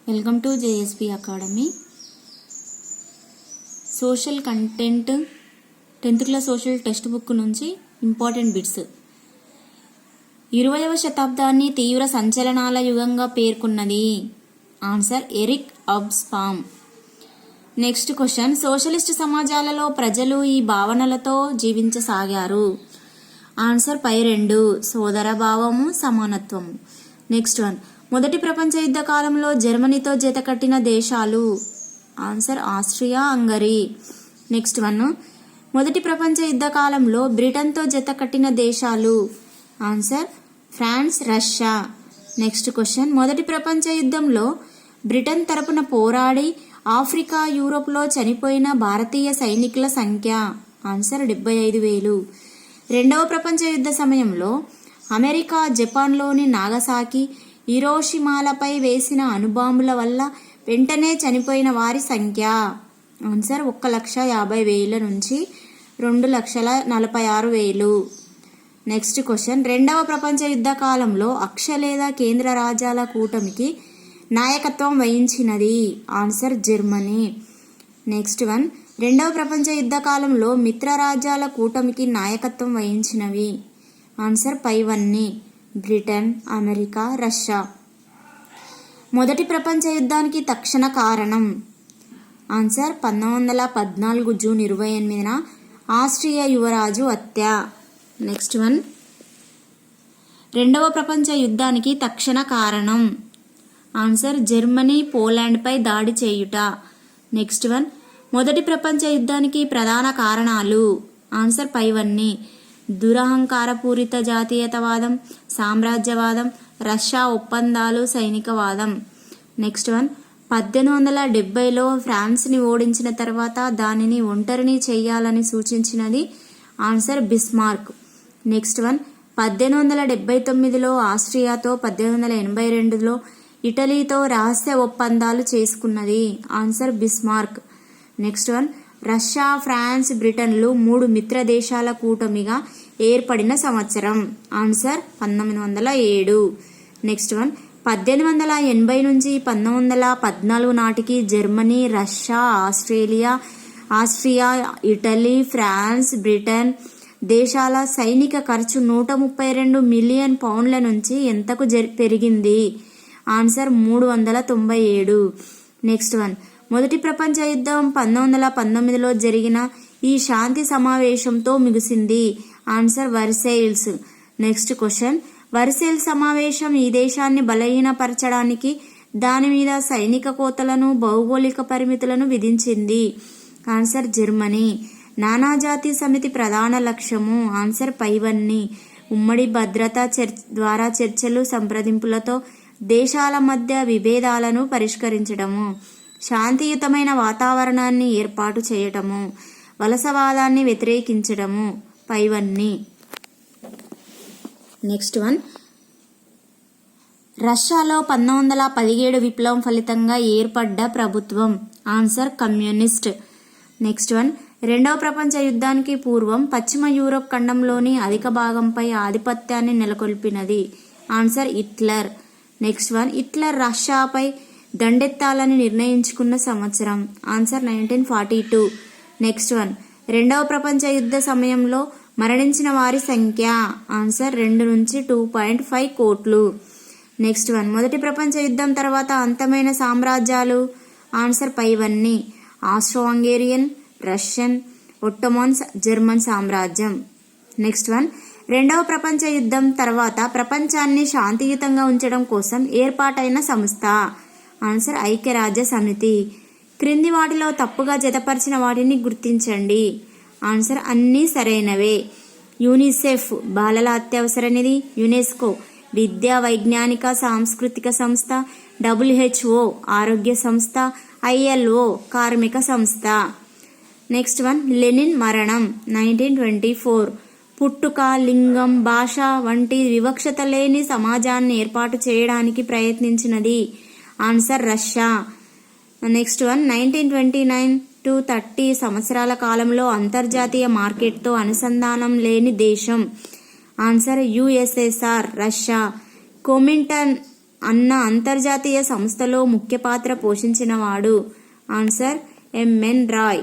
Welcome to JSP academy. Social content 10th class social textbook నుంచి important bits. 20వ శతాబ్దాన్ని తీవ్ర సంచలనాల యుగంగా పేర్కొన్నది. Answer Eric Hobsbawm. Next question, socialist సమాజాలలో ప్రజలు ఈ భావనలతో జీవించసాగారు. ఆన్సర్ పై రెండు, సోదర భావము, సమానత్వము. నెక్స్ట్ వన్, మొదటి ప్రపంచ యుద్ధ కాలంలో జర్మనీతో జత కట్టిన దేశాలు. Answer Austria, Hungary. Next one, మొదటి ప్రపంచ యుద్ధ కాలంలో బ్రిటన్తో జత కట్టిన దేశాలు. Answer France, Russia. Next question, మొదటి ప్రపంచ యుద్ధంలో బ్రిటన్ తరపున పోరాడి ఆఫ్రికా, యూరోప్లో చనిపోయిన భారతీయ సైనికుల సంఖ్య. ఆన్సర్ 75,000. రెండవ ప్రపంచ యుద్ధ సమయంలో అమెరికా జపాన్లోని నాగసాకి, హిరోషిమాలపై వేసిన అణుబాంబుల వల్ల వెంటనే చనిపోయిన వారి సంఖ్య. ఆన్సర్ 1,50,000 నుంచి 2,46,000. నెక్స్ట్ క్వశ్చన్, రెండవ ప్రపంచ యుద్ధ కాలంలో అక్ష లేదా కేంద్ర రాజ్యాల కూటమికి నాయకత్వం వహించినది. Answer Germany. నెక్స్ట్ వన్, రెండవ ప్రపంచ యుద్ధ కాలంలో మిత్ర రాజ్యాల కూటమికి నాయకత్వం వహించినవి. ఆన్సర్ పైవన్నీ, బ్రిటన్, అమెరికా, రష్యా. మొదటి ప్రపంచ యుద్ధానికి తక్షణ కారణం. ఆన్సర్ 1914 జూన్ 28న ఆస్ట్రియా యువరాజు హత్య. నెక్స్ట్ వన్, రెండవ ప్రపంచ యుద్ధానికి తక్షణ కారణం. ఆన్సర్ జర్మనీ పోలాండ్పై దాడి చేయుట. నెక్స్ట్ వన్, మొదటి ప్రపంచ యుద్ధానికి ప్రధాన కారణాలు. ఆన్సర్ పైవన్నీ, దురహంకారపూరిత జాతీయతవాదం, సామ్రాజ్యవాదం, రష్యా ఒప్పందాలు, సైనికవాదం. నెక్స్ట్ వన్, 1870లో ఫ్రాన్స్ని ఓడించిన తర్వాత దానిని ఒంటరిని చేయాలని సూచించినది. Answer Bismarck. నెక్స్ట్ వన్, 1879లో ఆస్ట్రియాతో, 1882లో ఇటలీతో రహస్య ఒప్పందాలు చేసుకున్నది. Answer Bismarck. Next one, Russia, France, బ్రిటన్లు 3 మిత్ర దేశాల కూటమిగా ఏర్పడిన సంవత్సరం. ఆన్సర్ 1907. నెక్స్ట్ వన్, 1880 నుంచి 1914 నాటికి Germany, Russia, Austria, Italy, France, Britain దేశాల సైనిక ఖర్చు 132 మిలియన్ పౌండ్ల నుంచి ఎంతకు పెరిగింది. ఆన్సర్ 397. నెక్స్ట్ వన్, మొదటి ప్రపంచ యుద్ధం 1919లో జరిగిన ఈ శాంతి సమావేశంతో ముగిసింది. Answer Versailles. నెక్స్ట్ క్వశ్చన్, వర్సైల్ సమావేశం ఈ దేశాన్ని బలహీనపరచడానికి దాని మీద సైనిక కోతలను, భౌగోళిక పరిమితులను విధించింది. Answer Germany. నానాజాతి సమితి ప్రధాన లక్ష్యము. ఆన్సర్ పైవన్నీ, ఉమ్మడి భద్రతా ద్వారా చర్చలు, సంప్రదింపులతో దేశాల మధ్య విభేదాలను పరిష్కరించడము, శాంతియుతమైన వాతావరణాన్ని ఏర్పాటు చేయటము, వలసవాదాన్ని వ్యతిరేకించడము, పైవన్నీ. నెక్స్ట్ వన్, రష్యాలో 1917 విప్లవం ఫలితంగా ఏర్పడ్డ ప్రభుత్వం. Answer communist. నెక్స్ట్ వన్, రెండవ ప్రపంచ యుద్ధానికి పూర్వం పశ్చిమ యూరోప్ ఖండంలోని అధిక భాగంపై ఆధిపత్యాన్ని నెలకొల్పినది. Answer Hitler. Next one, Hitler రష్యాపై దండెత్తాలని నిర్ణయించుకున్న సంవత్సరం. ఆన్సర్ 1942. నెక్స్ట్ వన్, రెండవ ప్రపంచ యుద్ధ సమయంలో మరణించిన వారి సంఖ్య. ఆన్సర్ 2 నుంచి 2.5 కోట్లు. నెక్స్ట్ వన్, మొదటి ప్రపంచ యుద్ధం తర్వాత అంతమైన సామ్రాజ్యాలు. ఆన్సర్ పైవన్నీ, Austro Hungarian, Russian, Ottoman, German సామ్రాజ్యం. నెక్స్ట్ వన్, రెండవ ప్రపంచ యుద్ధం తర్వాత ప్రపంచాన్ని శాంతియుతంగా ఉంచడం కోసం ఏర్పాటైన సంస్థ. ఆన్సర్ ఐక్యరాజ్య సమితి. క్రింది వాటిలో తప్పుగా జతపరిచిన వాటిని గుర్తించండి. ఆన్సర్ అన్నీ సరైనవే. యూనిసెఫ్ బాలల అత్యవసర నిధి, యునెస్కో విద్యా, వైజ్ఞానిక, సాంస్కృతిక సంస్థ, WHO ఆరోగ్య సంస్థ, ILO కార్మిక సంస్థ. నెక్స్ట్ వన్, లెనిన్ మరణం 1924. పుట్టుక, లింగం, భాష వంటి వివక్షత లేని సమాజాన్ని ఏర్పాటు చేయడానికి ప్రయత్నించినది. Answer Russia. Next one, 1929 to 30 సంవత్సరాల కాలంలో అంతర్జాతీయ మార్కెట్తో అనుసంధానం లేని దేశం. Answer USSR, Russia. కొమింటన్ అన్న అంతర్జాతీయ సంస్థలో ముఖ్య పాత్ర పోషించినవాడు? Answer MN Roy.